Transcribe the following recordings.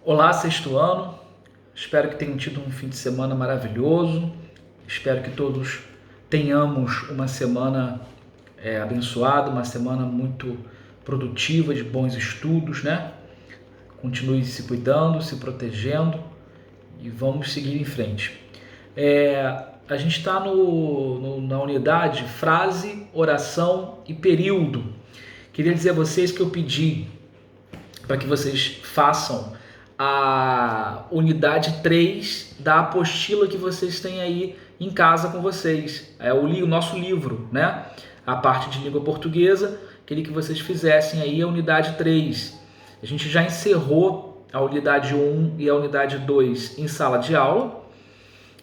Olá, sexto ano. Espero que tenham tido um fim de semana maravilhoso. Espero que todos tenhamos uma semana abençoada, uma semana muito produtiva, de bons estudos, né? Continue se cuidando, se protegendo e vamos seguir em frente. A gente está na unidade frase, oração e período. Queria dizer a vocês que eu pedi para que vocês façam a unidade 3 da apostila que vocês têm aí em casa com vocês. É o nosso livro, né? A parte de língua portuguesa, queria que vocês fizessem aí a unidade 3. A gente já encerrou a unidade 1 e a unidade 2 em sala de aula.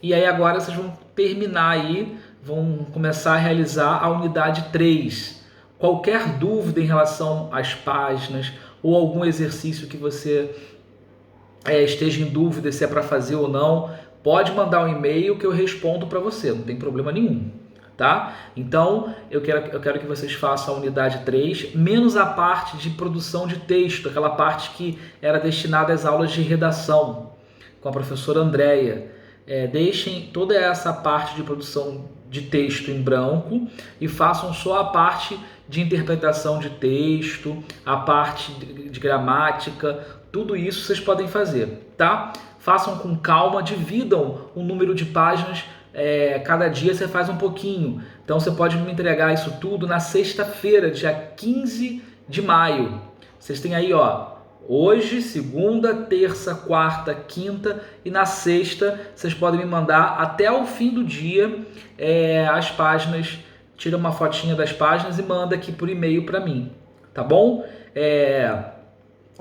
E aí agora vocês vão terminar aí, vão começar a realizar a unidade 3. Qualquer dúvida em relação às páginas ou algum exercício que você esteja em dúvida se é para fazer ou não, pode mandar um e-mail que eu respondo para você, não tem problema nenhum, tá? Então, eu quero que vocês façam a unidade 3, menos a parte de produção de texto, aquela parte que era destinada às aulas de redação, com a professora Andréia. Deixem toda essa parte de produção de texto em branco e façam só a parte de interpretação de texto, a parte de gramática, tudo isso vocês podem fazer, tá? Façam com calma, dividam o número de páginas, cada dia você faz um pouquinho. Então você pode me entregar isso tudo na sexta-feira, dia 15 de maio. Vocês têm aí, ó, hoje, segunda, terça, quarta, quinta e na sexta vocês podem me mandar até o fim do dia as páginas, tira uma fotinha das páginas e manda aqui por e-mail para mim, tá bom?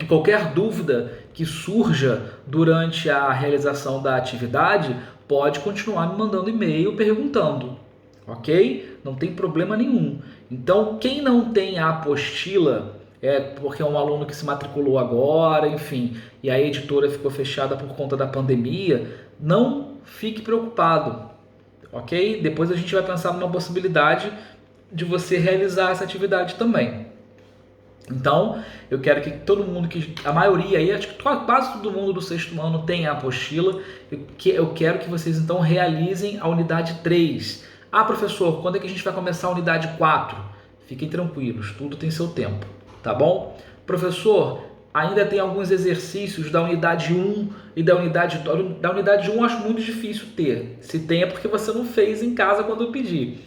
Qualquer dúvida que surja durante a realização da atividade, pode continuar me mandando e-mail perguntando, ok? Não tem problema nenhum. Então, quem não tem a apostila, porque é um aluno que se matriculou agora, enfim, e a editora ficou fechada por conta da pandemia, não fique preocupado, ok? Depois a gente vai pensar numa possibilidade de você realizar essa atividade também. Então, eu quero que todo mundo, a maioria aí, acho que quase todo mundo do sexto ano tem a apostila, eu quero que vocês então realizem a unidade 3. Ah, professor, quando é que a gente vai começar a unidade 4? Fiquem tranquilos, tudo tem seu tempo, tá bom? Professor, ainda tem alguns exercícios da unidade 1 e da unidade 2. Da unidade 1 eu acho muito difícil ter. Se tem é porque você não fez em casa quando eu pedi.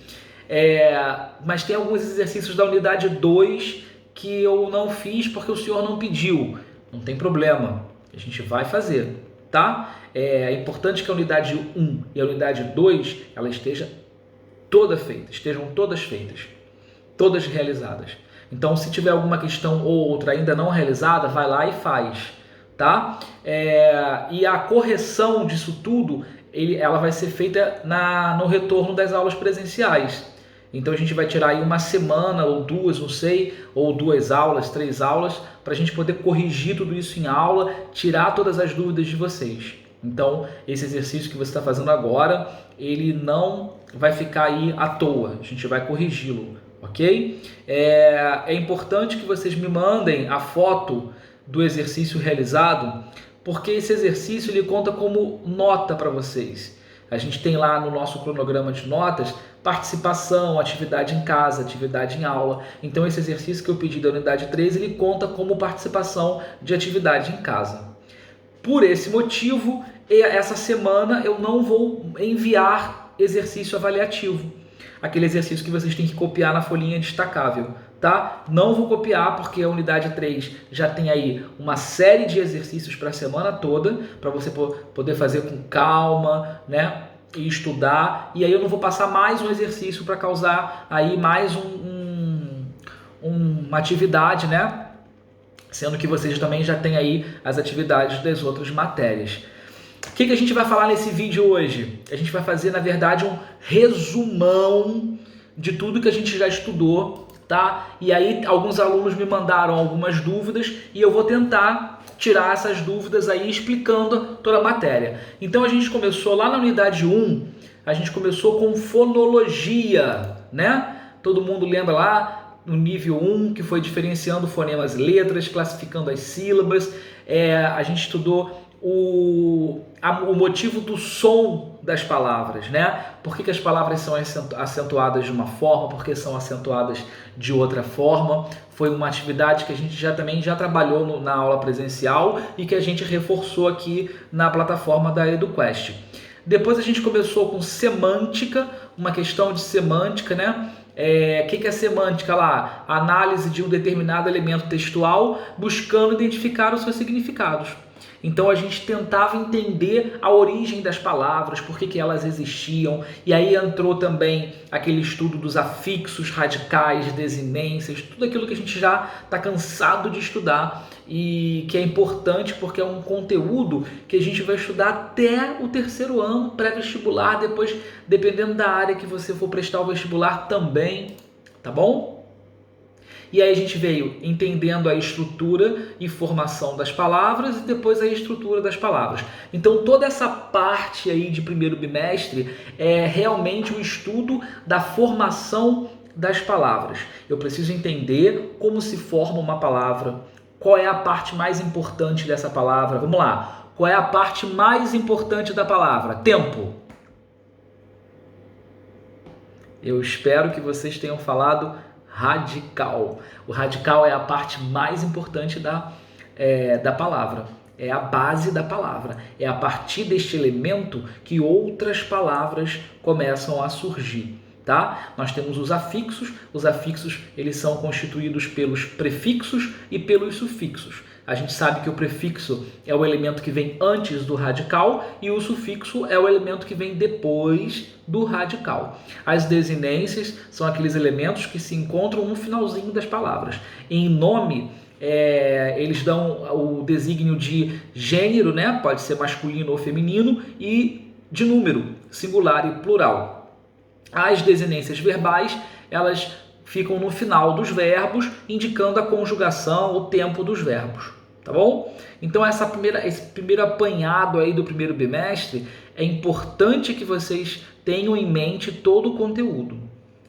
Mas tem alguns exercícios da unidade 2 que eu não fiz porque o senhor não pediu. Não tem problema, a gente vai fazer, tá? É importante que a unidade 1 e a unidade 2 ela estejam todas feitas, todas realizadas. Então, se tiver alguma questão ou outra ainda não realizada, vai lá e faz, tá? E a correção disso tudo, ela vai ser feita no retorno das aulas presenciais. Então a gente vai tirar aí uma semana ou duas, não sei, ou 2 aulas, 3 aulas, para a gente poder corrigir tudo isso em aula, tirar todas as dúvidas de vocês. Então esse exercício que você está fazendo agora, ele não vai ficar aí à toa, a gente vai corrigi-lo, ok? É importante que vocês me mandem a foto do exercício realizado, porque esse exercício ele conta como nota para vocês. A gente tem lá no nosso cronograma de notas participação, atividade em casa, atividade em aula. Então esse exercício que eu pedi da unidade 3, ele conta como participação de atividade em casa. Por esse motivo, essa semana eu não vou enviar exercício avaliativo. Aquele exercício que vocês têm que copiar na folhinha destacável, tá? Não vou copiar porque a unidade 3 já tem aí uma série de exercícios para a semana toda, para você poder fazer com calma, né? E estudar, e aí eu não vou passar mais um exercício para causar aí mais uma atividade, né? Sendo que vocês também já têm aí as atividades das outras matérias. O que a gente vai falar nesse vídeo hoje? A gente vai fazer, na verdade, um resumão de tudo que a gente já estudou, tá? E aí alguns alunos me mandaram algumas dúvidas e eu vou tentar tirar essas dúvidas aí explicando toda a matéria. Então a gente começou lá na unidade 1, a gente começou com fonologia, né? Todo mundo lembra lá no nível 1 que foi diferenciando fonemas e letras, classificando as sílabas. A gente estudou o motivo do som das palavras, né? Por que as palavras são acentuadas de uma forma, por que são acentuadas de outra forma. Foi uma atividade que a gente também já trabalhou na aula presencial e que a gente reforçou aqui na plataforma da EduQuest. Depois a gente começou com semântica, uma questão de semântica, né? O que é semântica lá? Análise de um determinado elemento textual, buscando identificar os seus significados. Então a gente tentava entender a origem das palavras, por que elas existiam, e aí entrou também aquele estudo dos afixos, radicais, desinências, tudo aquilo que a gente já está cansado de estudar e que é importante porque é um conteúdo que a gente vai estudar até o 3º ano, pré-vestibular, depois, dependendo da área que você for prestar o vestibular também, tá bom? E aí a gente veio entendendo a estrutura e formação das palavras e depois a estrutura das palavras. Então toda essa parte aí de primeiro bimestre é realmente o estudo da formação das palavras. Eu preciso entender como se forma uma palavra, qual é a parte mais importante dessa palavra. Vamos lá, qual é a parte mais importante da palavra? Tempo. Eu espero que vocês tenham falado radical. O radical é a parte mais importante da palavra. É a base da palavra. É a partir deste elemento que outras palavras começam a surgir. Tá? Nós temos os afixos. Os afixos eles são constituídos pelos prefixos e pelos sufixos. A gente sabe que o prefixo é o elemento que vem antes do radical e o sufixo é o elemento que vem depois do radical. As desinências são aqueles elementos que se encontram no finalzinho das palavras. Em nome, eles dão o desígnio de gênero, né? Pode ser masculino ou feminino, e de número, singular e plural. As desinências verbais, elas ficam no final dos verbos, indicando a conjugação, o tempo dos verbos, tá bom? Então esse primeiro apanhado aí do primeiro bimestre, é importante que vocês tenham em mente todo o conteúdo,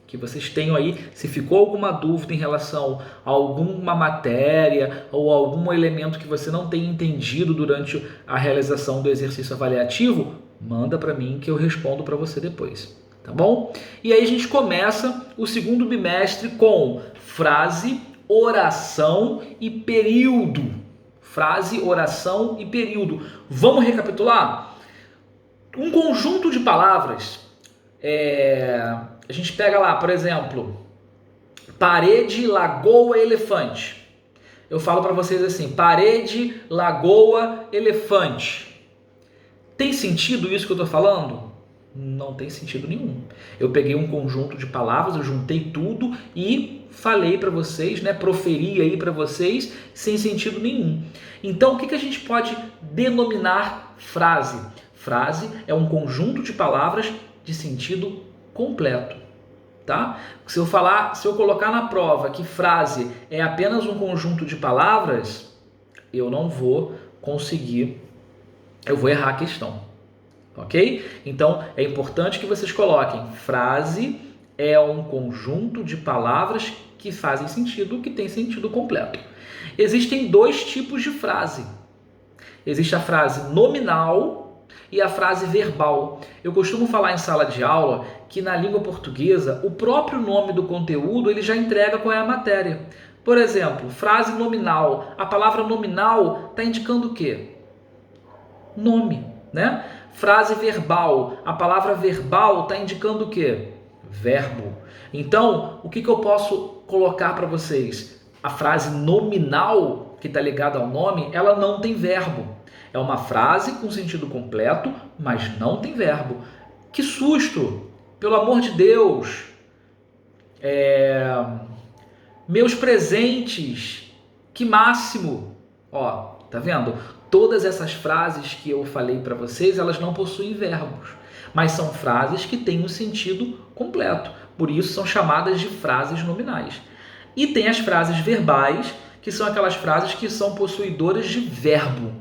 que vocês tenham aí, se ficou alguma dúvida em relação a alguma matéria ou algum elemento que você não tenha entendido durante a realização do exercício avaliativo, manda para mim que eu respondo para você depois. Tá bom? E aí a gente começa o segundo bimestre com frase, oração e período. Frase, oração e período. Vamos recapitular? Um conjunto de palavras. A gente pega lá, por exemplo, parede, lagoa, elefante. Eu falo para vocês assim, parede, lagoa, elefante. Tem sentido isso que eu estou falando? Não tem sentido nenhum. Eu peguei um conjunto de palavras, eu juntei tudo e falei para vocês, né, proferi aí para vocês sem sentido nenhum. Então, o que a gente pode denominar frase? Frase é um conjunto de palavras de sentido completo, tá? Se eu colocar na prova que frase é apenas um conjunto de palavras, eu não vou conseguir, eu vou errar a questão. Ok? Então, é importante que vocês coloquem frase é um conjunto de palavras que fazem sentido, que tem sentido completo. Existem dois tipos de frase. Existe a frase nominal e a frase verbal. Eu costumo falar em sala de aula que na língua portuguesa o próprio nome do conteúdo ele já entrega qual é a matéria. Por exemplo, frase nominal. A palavra nominal está indicando o quê? Nome, né? Frase verbal. A palavra verbal está indicando o quê? Verbo. Então, o que eu posso colocar para vocês? A frase nominal, que está ligada ao nome, ela não tem verbo. É uma frase com sentido completo, mas não tem verbo. Que susto! Pelo amor de Deus! Meus presentes! Que máximo! Ó, tá vendo? Todas essas frases que eu falei para vocês, elas não possuem verbos, mas são frases que têm um sentido completo. Por isso são chamadas de frases nominais. E tem as frases verbais, que são aquelas frases que são possuidoras de verbo.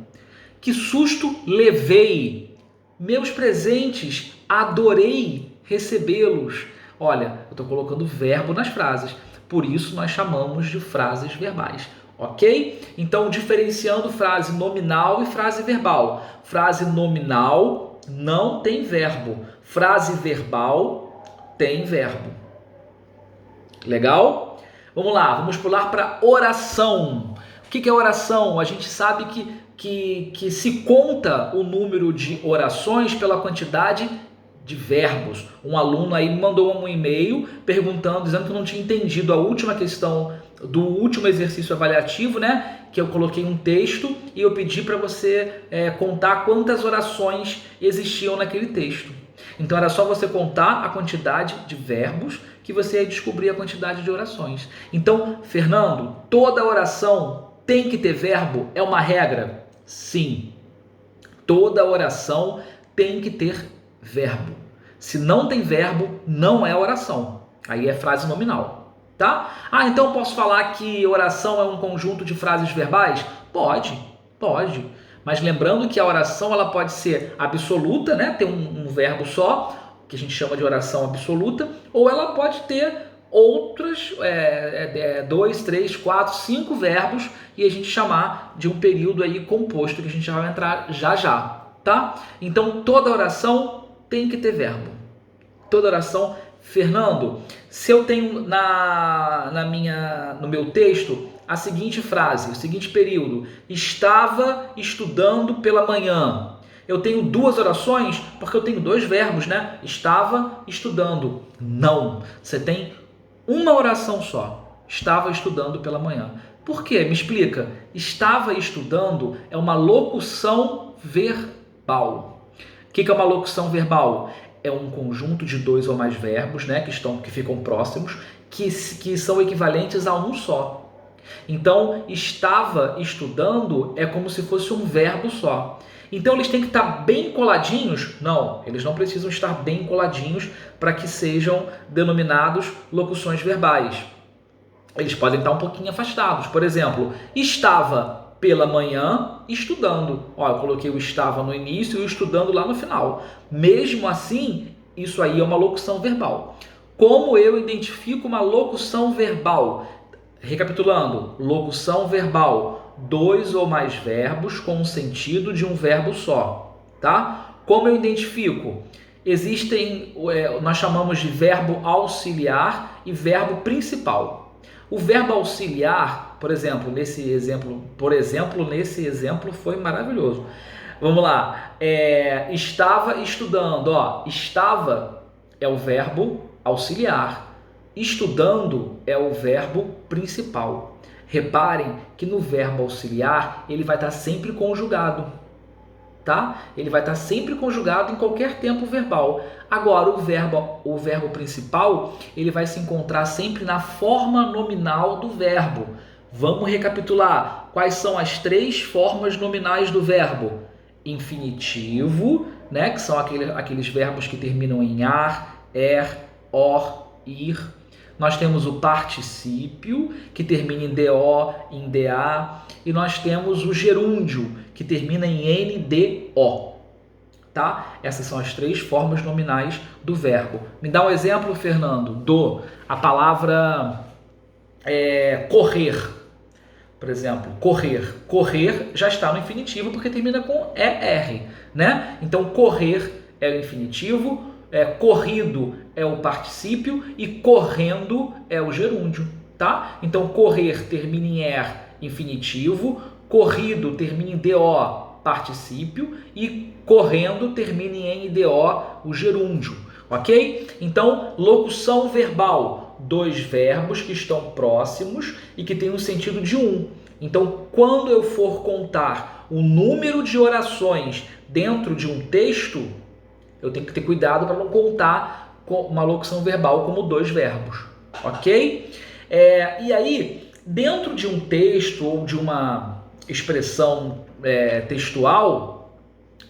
Que susto levei! Meus presentes, adorei recebê-los. Olha, eu estou colocando verbo nas frases. Por isso nós chamamos de frases verbais. ok? Então, diferenciando frase nominal e frase verbal. Frase nominal não tem verbo. Frase verbal tem verbo. Legal? Vamos lá, vamos pular para oração. O que é oração? A gente sabe que se conta o número de orações pela quantidade de verbos. Um aluno aí me mandou um e-mail perguntando, dizendo que não tinha entendido a última questão do último exercício avaliativo, né? Que eu coloquei um texto e eu pedi para você contar quantas orações existiam naquele texto. Então era só você contar a quantidade de verbos que você ia descobrir a quantidade de orações. Então, Fernando, toda oração tem que ter verbo? É uma regra? Sim. Toda oração tem que ter verbo. Se não tem verbo, não é oração. Aí é frase nominal, tá? Ah, então eu posso falar que oração é um conjunto de frases verbais? Pode. Mas lembrando que a oração ela pode ser absoluta, né? Ter um verbo só, que a gente chama de oração absoluta, ou ela pode ter outros 2, 3, 4, 5 verbos e a gente chamar de um período aí composto, que a gente já vai entrar já, tá? Então toda oração tem que ter verbo. Toda oração, Fernando, se eu tenho no meu texto a seguinte frase, o seguinte período: estava estudando pela manhã. Eu tenho duas orações porque eu tenho dois verbos, né? Estava estudando. Não, você tem uma oração só. Estava estudando pela manhã. Por quê? Me explica. Estava estudando é uma locução verbal. O que é uma locução verbal? É um conjunto de dois ou mais verbos, né, que ficam próximos, que são equivalentes a um só. Então, estava estudando é como se fosse um verbo só. Então, eles têm que estar bem coladinhos? Não, eles não precisam estar bem coladinhos para que sejam denominados locuções verbais. Eles podem estar um pouquinho afastados. Por exemplo, estava pela manhã estudando. Ó, eu coloquei o estava no início e o estudando lá no final. Mesmo assim, isso aí é uma locução verbal. Como eu identifico uma locução verbal? Recapitulando, locução verbal, dois ou mais verbos com o sentido de um verbo só, tá? Como eu identifico? Existem, nós chamamos de verbo auxiliar e verbo principal. O verbo auxiliar, por exemplo, nesse exemplo foi maravilhoso. Vamos lá, estava estudando, ó, estava é o verbo auxiliar. Estudando é o verbo principal. Reparem que no verbo auxiliar ele vai estar sempre conjugado, tá? Ele vai estar sempre conjugado em qualquer tempo verbal. Agora o verbo principal ele vai se encontrar sempre na forma nominal do verbo. Vamos recapitular. Quais são as três formas nominais do verbo? Infinitivo, né? Que são aqueles verbos que terminam em ar, or, ir. Nós temos o particípio, que termina em DO, em DA, e nós temos o gerúndio, que termina em NDO. Tá? Essas são as três formas nominais do verbo. Me dá um exemplo, Fernando, a palavra correr. Por exemplo, correr. Correr já está no infinitivo porque termina com ER, né? Então, correr é o infinitivo, corrido é o particípio e correndo é o gerúndio, tá? Então, correr termina em er, infinitivo, corrido termina em do, particípio, e correndo termina em NDO, o gerúndio, ok? Então, locução verbal, dois verbos que estão próximos e que têm um sentido de um. Então, quando eu for contar o número de orações dentro de um texto, eu tenho que ter cuidado para não contar uma locução verbal como dois verbos, ok? E aí, dentro de um texto ou de uma expressão textual,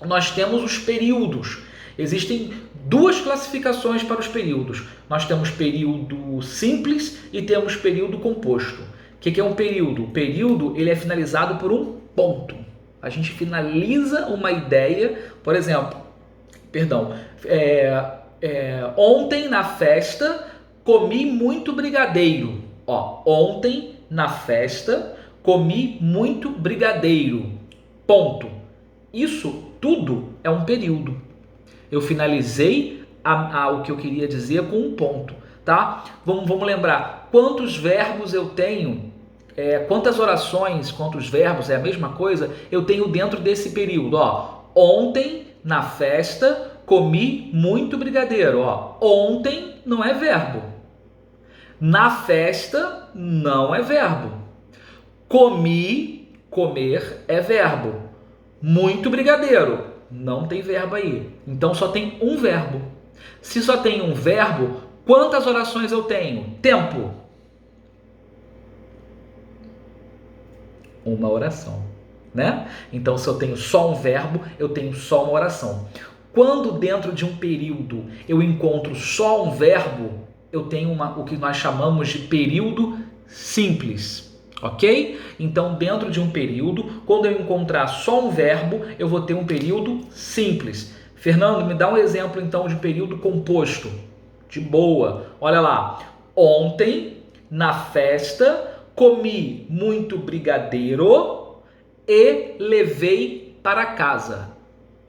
nós temos os períodos. Existem duas classificações para os períodos. Nós temos período simples e temos período composto. O que é um período? O período ele é finalizado por um ponto. A gente finaliza uma ideia, por exemplo, ontem na festa comi muito brigadeiro. Ó, ontem na festa Comi muito brigadeiro. Ponto. Isso tudo é um período. Eu finalizei o que eu queria dizer com um ponto, tá? Vamos lembrar. Quantos verbos eu tenho? Quantas orações, quantos verbos, é a mesma coisa, eu tenho dentro desse período? Ó, ontem, na festa, comi muito brigadeiro. Ó, ontem não é verbo. Na festa, não é verbo. Comi, comer, é verbo. Muito brigadeiro, não tem verbo aí. Então só tem um verbo. Se só tem um verbo, quantas orações eu tenho? Tempo. Uma oração, né? Então se eu tenho só um verbo, eu tenho só uma oração. Quando dentro de um período eu encontro só um verbo, eu tenho o que nós chamamos de período simples. Ok? Então, dentro de um período, quando eu encontrar só um verbo, eu vou ter um período simples. Fernando, me dá um exemplo, então, de período composto. De boa. Olha lá. Ontem, na festa, comi muito brigadeiro e levei para casa.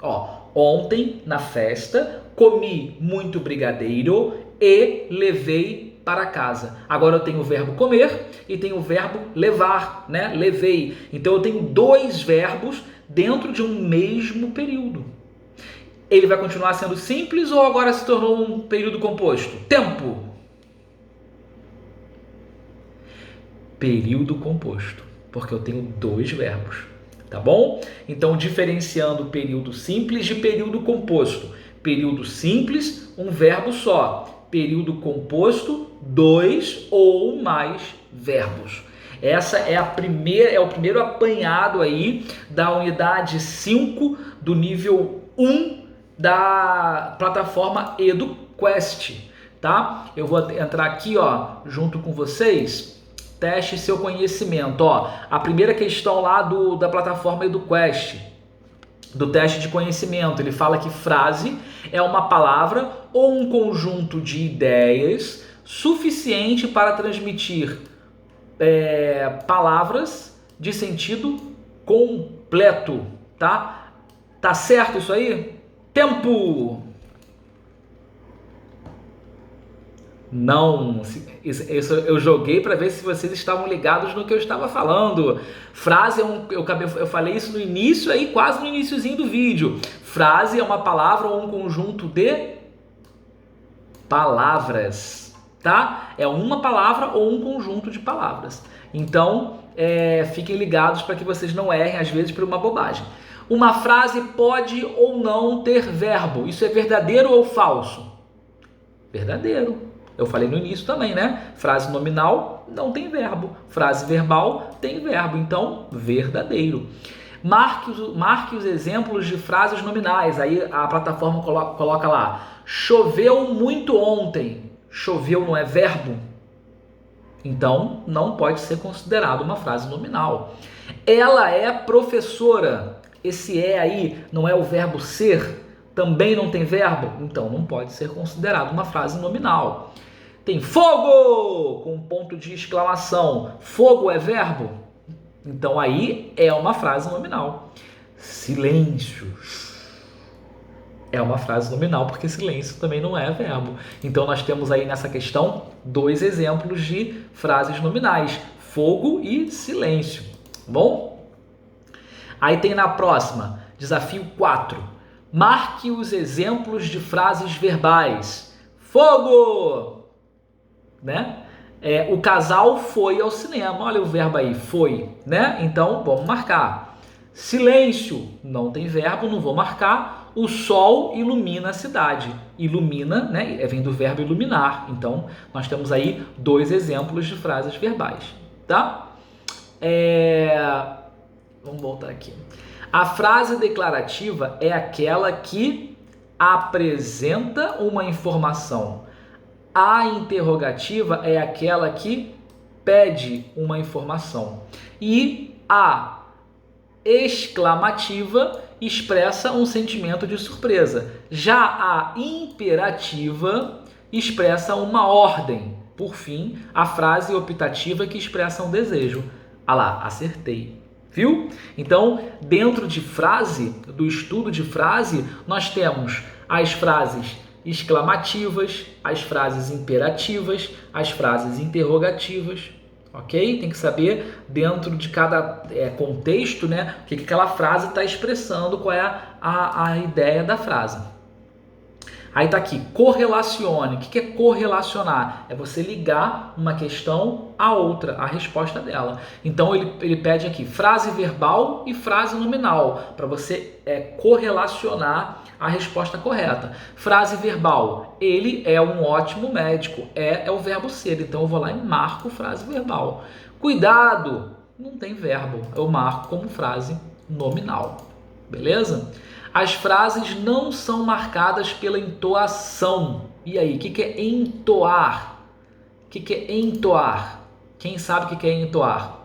Ó, ontem, na festa, comi muito brigadeiro e levei para casa. Agora eu tenho o verbo comer e tenho o verbo levar, né? Levei. Então eu tenho dois verbos dentro de um mesmo período. Ele vai continuar sendo simples ou agora se tornou um período composto? Tempo. Período composto, porque eu tenho dois verbos, tá bom? Então diferenciando período simples de período composto. Período simples, um verbo só. Período composto, dois ou mais verbos. Essa é o primeiro apanhado aí da unidade 5 do nível 1 da plataforma EduQuest, tá? Eu vou entrar aqui, ó, junto com vocês. Teste seu conhecimento, ó. A primeira questão lá da plataforma EduQuest, do teste de conhecimento, ele fala que frase é uma palavra ou um conjunto de ideias suficiente para transmitir palavras de sentido completo, tá? Tá certo isso aí? Tempo! Não, isso eu joguei para ver se vocês estavam ligados no que eu estava falando. Frase eu falei isso no início aí, quase no iniciozinho do vídeo. Frase é uma palavra ou um conjunto de palavras, tá? É uma palavra ou um conjunto de palavras. Então, fiquem ligados para que vocês não errem às vezes por uma bobagem. Uma frase pode ou não ter verbo. Isso é verdadeiro ou falso? Verdadeiro. Eu falei no início também, né? Frase nominal não tem verbo. Frase verbal tem verbo. Então, verdadeiro. Marque os exemplos de frases nominais. Aí a plataforma coloca lá. Choveu muito ontem. Choveu não é verbo? Então, não pode ser considerado uma frase nominal. Ela é professora. Esse aí não é o verbo ser? Também não tem verbo? Então não pode ser considerado uma frase nominal. Tem fogo! Com ponto de exclamação. Fogo é verbo? Então aí é uma frase nominal. Silêncio. É uma frase nominal porque silêncio também não é verbo. Então nós temos aí nessa questão dois exemplos de frases nominais. Fogo e silêncio. Bom? Aí tem na próxima, desafio 4. Marque os exemplos de frases verbais. Fogo! Né? O casal foi ao cinema. Olha o verbo aí, foi. Né? Então, vamos marcar. Silêncio, não tem verbo, não vou marcar. O sol ilumina a cidade. Ilumina, né? Vem do verbo iluminar. Então, nós temos aí dois exemplos de frases verbais. Tá? Vamos voltar aqui. A frase declarativa é aquela que apresenta uma informação. A interrogativa é aquela que pede uma informação. E a exclamativa expressa um sentimento de surpresa. Já a imperativa expressa uma ordem. Por fim, a frase optativa que expressa um desejo. Ah lá, acertei. Viu? Então, dentro de frase, do estudo de frase, nós temos as frases exclamativas, as frases imperativas, as frases interrogativas, ok? Tem que saber dentro de cada contexto, né, o que aquela frase está expressando, qual é a ideia da frase. Aí tá aqui, correlacione. O que é correlacionar? É você ligar uma questão à outra, a resposta dela. Então ele pede aqui frase verbal e frase nominal, para você correlacionar a resposta correta. Frase verbal, ele é um ótimo médico, é o verbo ser, então eu vou lá e marco frase verbal. Cuidado, não tem verbo, eu marco como frase nominal, beleza? As frases não são marcadas pela entoação. E aí, o que é entoar? O que é entoar? Quem sabe o que é entoar?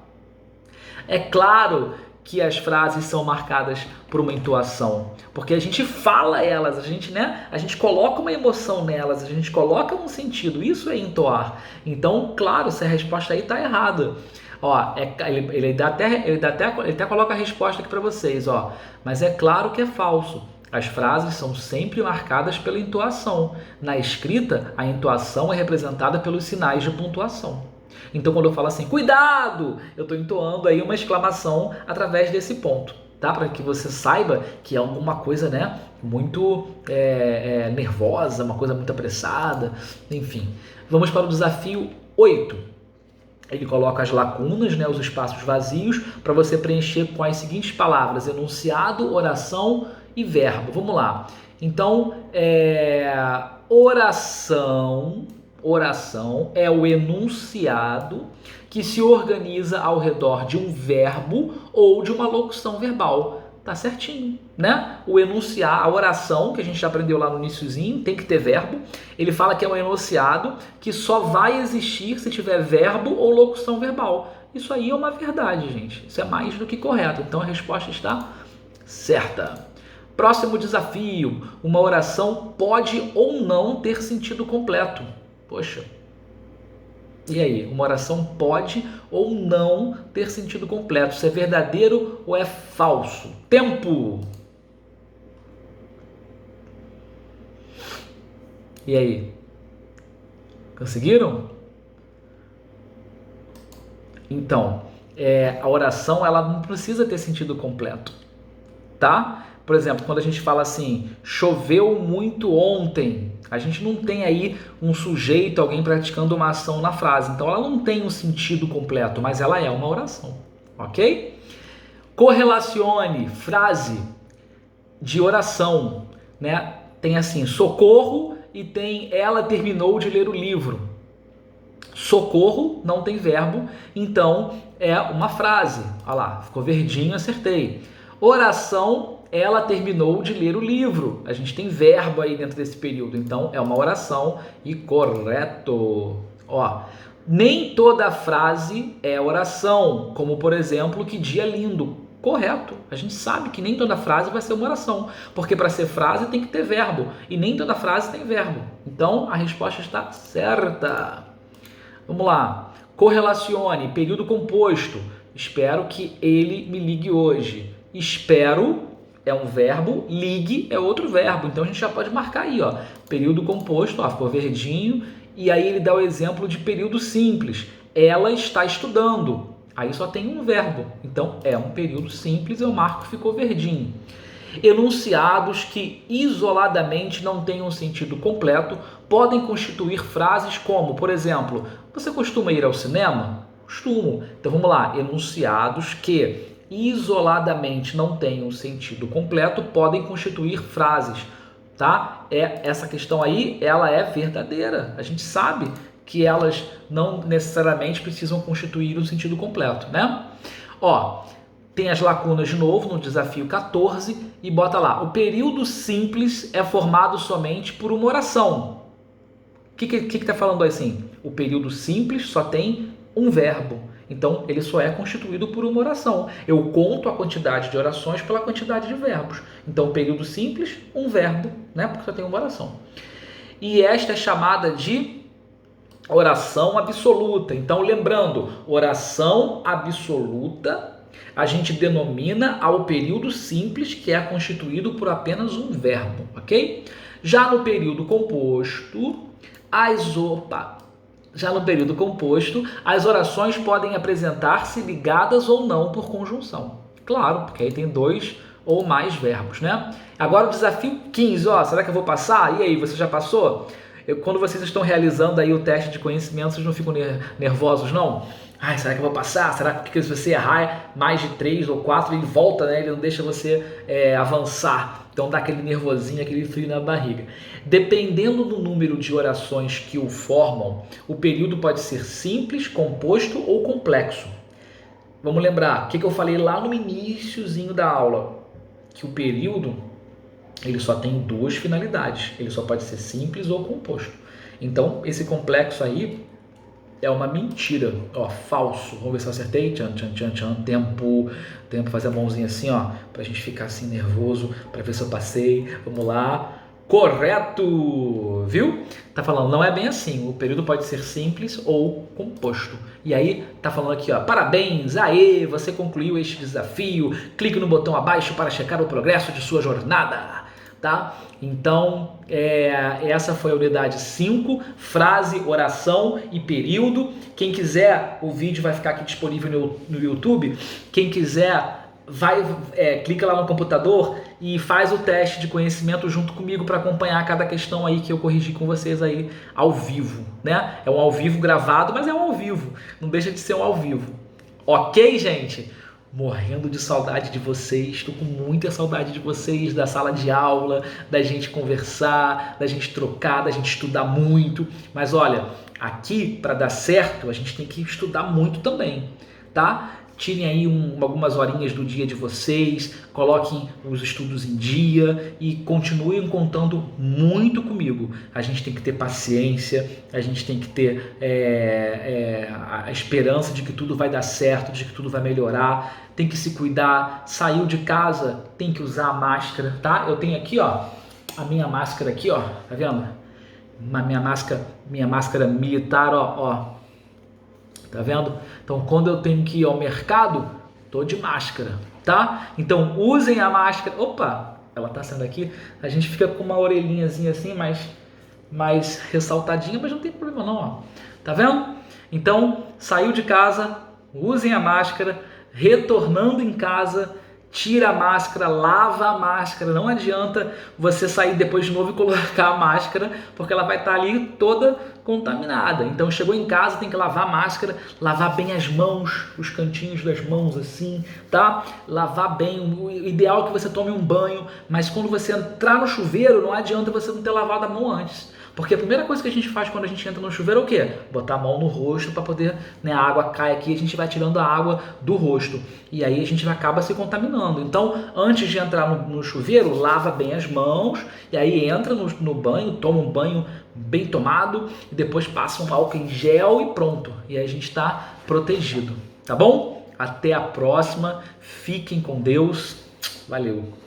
É claro que as frases são marcadas por uma entoação, porque a gente fala elas, a gente coloca uma emoção nelas, a gente coloca um sentido, isso é entoar. Então, claro, se a resposta aí está errada. Ó, ele até coloca a resposta aqui para vocês, ó. Mas é claro que é falso. As frases são sempre marcadas pela entoação. Na escrita, a entoação é representada pelos sinais de pontuação. Então, quando eu falo assim, cuidado, eu estou entoando aí uma exclamação através desse ponto, tá? Para que você saiba que é alguma coisa, né, muito nervosa, uma coisa muito apressada, enfim. Vamos para o desafio 8. Ele coloca as lacunas, né, os espaços vazios, para você preencher com as seguintes palavras: enunciado, oração e verbo. Vamos lá. Então, oração é o enunciado que se organiza ao redor de um verbo ou de uma locução verbal. Tá certinho, né? O enunciar, a oração, que a gente já aprendeu lá no iniciozinho, tem que ter verbo. Ele fala que é um enunciado que só vai existir se tiver verbo ou locução verbal. Isso aí é uma verdade, gente. Isso é mais do que correto. Então a resposta está certa. Próximo desafio. Uma oração pode ou não ter sentido completo. Poxa. E aí, uma oração pode ou não ter sentido completo. Isso é verdadeiro ou é falso? Tempo! E aí? Conseguiram? Então, a oração ela não precisa ter sentido completo, tá? Por exemplo, quando a gente fala assim, choveu muito ontem, a gente não tem aí um sujeito, alguém praticando uma ação na frase. Então ela não tem um sentido completo, mas ela é uma oração, ok? Correlacione frase de oração, né? Tem assim, socorro e tem ela terminou de ler o livro. Socorro não tem verbo, então é uma frase. Olha lá, ficou verdinho, acertei. Oração, ela terminou de ler o livro. A gente tem verbo aí dentro desse período, então é uma oração e correto. Ó, nem toda frase é oração, como por exemplo, que dia lindo. Correto. A gente sabe que nem toda frase vai ser uma oração, porque para ser frase tem que ter verbo e nem toda frase tem verbo. Então a resposta está certa. Vamos lá. Correlacione, período composto. Espero que ele me ligue hoje. Espero é um verbo, ligue é outro verbo. Então a gente já pode marcar aí, ó. Período composto, ó, ficou verdinho. E aí ele dá o exemplo de período simples. Ela está estudando. Aí só tem um verbo. Então é um período simples, eu marco que ficou verdinho. Enunciados que isoladamente não tenham sentido completo podem constituir frases como, por exemplo, você costuma ir ao cinema? Costumo. Então vamos lá, enunciados que isoladamente não tenham sentido completo podem constituir frases, tá? Essa questão aí, ela é verdadeira. A gente sabe que elas não necessariamente precisam constituir um sentido completo, né? Ó, tem as lacunas de novo no desafio 14 e bota lá, o período simples é formado somente por uma oração. O que tá falando assim? O período simples só tem um verbo. Então, ele só é constituído por uma oração. Eu conto a quantidade de orações pela quantidade de verbos. Então, período simples, um verbo, né? Porque só tem uma oração. E esta é chamada de oração absoluta. Então, lembrando, oração absoluta a gente denomina ao período simples, que é constituído por apenas um verbo, ok? Já no período composto, as orações podem apresentar-se ligadas ou não por conjunção. Claro, porque aí tem 2 ou mais verbos, né? Agora o desafio 15, ó, será que eu vou passar? E aí, você já passou? Quando vocês estão realizando aí o teste de conhecimento, vocês não ficam nervosos, não? Ai, será que eu vou passar? Será que se você errar mais de 3 ou 4, ele volta, né? Ele não deixa você avançar. Então dá aquele nervosinho, aquele frio na barriga. Dependendo do número de orações que o formam, o período pode ser simples, composto ou complexo. Vamos lembrar, o que eu falei lá no iniciozinho da aula? Que o período, ele só tem 2 finalidades. Ele só pode ser simples ou composto. Então, esse complexo aí é uma mentira, ó, falso. Vamos ver se eu acertei. Tchan, tchan, tchan, tchan. Tempo, fazer a mãozinha assim, ó, pra gente ficar assim nervoso, pra ver se eu passei. Vamos lá. Correto! Viu? Tá falando, não é bem assim. O período pode ser simples ou composto. E aí, tá falando aqui, ó, parabéns, aê, você concluiu este desafio. Clique no botão abaixo para checar o progresso de sua jornada. Tá? Então, essa foi a unidade 5, frase, oração e período. Quem quiser, o vídeo vai ficar aqui disponível no YouTube. Quem quiser, clica lá no computador e faz o teste de conhecimento junto comigo para acompanhar cada questão aí que eu corrigi com vocês aí ao vivo, né? É um ao vivo gravado, mas é um ao vivo, não deixa de ser um ao vivo. Ok, gente? Morrendo de saudade de vocês, estou com muita saudade de vocês, da sala de aula, da gente conversar, da gente trocar, da gente estudar muito. Mas olha, aqui para dar certo a gente tem que estudar muito também, tá? Tirem aí algumas horinhas do dia de vocês, coloquem os estudos em dia e continuem contando muito comigo. A gente tem que ter paciência, a gente tem que ter a esperança de que tudo vai dar certo, de que tudo vai melhorar. Tem que se cuidar, saiu de casa, tem que usar a máscara, tá? Eu tenho aqui, ó, a minha máscara aqui, ó, tá vendo? Minha máscara militar, ó. Tá vendo? Então, quando eu tenho que ir ao mercado, tô de máscara, tá? Então, usem a máscara. Opa, ela tá saindo aqui. A gente fica com uma orelhinhazinha assim, mais ressaltadinha, mas não tem problema não, ó. Tá vendo? Então, saiu de casa, usem a máscara. Retornando em casa, tira a máscara, lava a máscara. Não adianta você sair depois de novo e colocar a máscara, porque ela vai estar ali toda contaminada. Então chegou em casa, tem que lavar a máscara, lavar bem as mãos, os cantinhos das mãos assim, tá? Lavar bem. O ideal é que você tome um banho, mas quando você entrar no chuveiro, não adianta você não ter lavado a mão antes. Porque a primeira coisa que a gente faz quando a gente entra no chuveiro é o quê? Botar a mão no rosto para poder, né, a água cai aqui, a gente vai tirando a água do rosto. E aí a gente acaba se contaminando. Então, antes de entrar no chuveiro, lava bem as mãos, e aí entra no banho, toma um banho bem tomado, e depois passa um álcool em gel e pronto. E aí a gente está protegido, tá bom? Até a próxima, fiquem com Deus, valeu!